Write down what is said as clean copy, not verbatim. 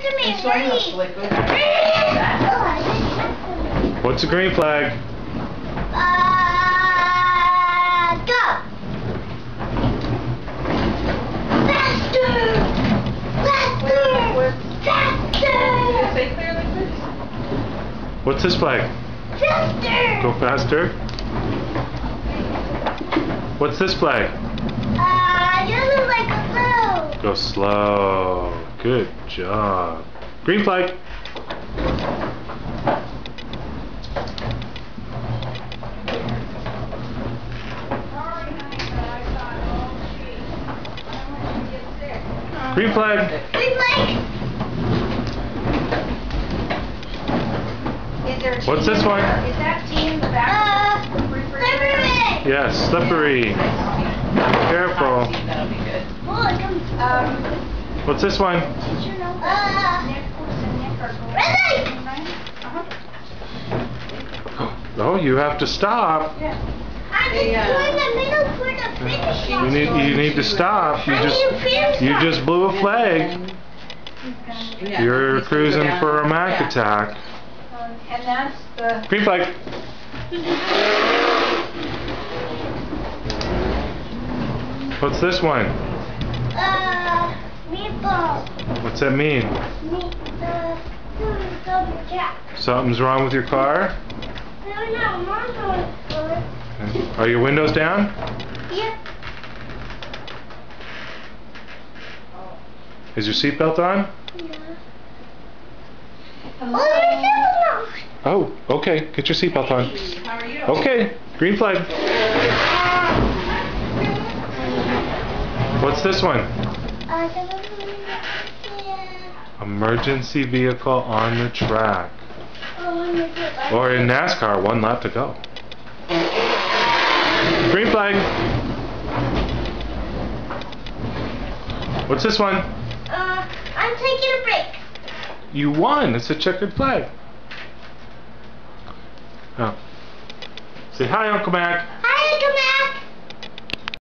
to me. It's showing us liquid. What's the green flag? Go. Faster. Faster. Say clear liquid. What's this flag? Faster. Go faster. What's this flag? Yellow like a blue. Go slow. Good job. Green flag. Green flag. Green flag. Is there tea What's this in one? there? Is that tea in the back? Slippery. Yes, slippery. Careful. That'll be good. What's this one? Red light. Oh, you have to stop. I'm doing the middle for the finish line. You need to stop. You just blew a flag. Yeah, You're he's gonna go cruising down. for a Mac Yeah. attack. And that's the... Green flag. What's this one? Meatball. What's that mean? Double jack. Something's wrong with your car? No, Mom's going for it. Are your windows down? Yep. Is your seatbelt on? Yeah. Hello. Oh, your seatbelt. Oh, okay. Get your seatbelt on. How are you? Okay. Green flag. What's this one? Emergency vehicle on the track. Or in NASCAR, 1 lap to go. Green flag. What's this one? I'm taking a break. You won. It's a checkered flag. Oh. Say hi, Uncle Mac.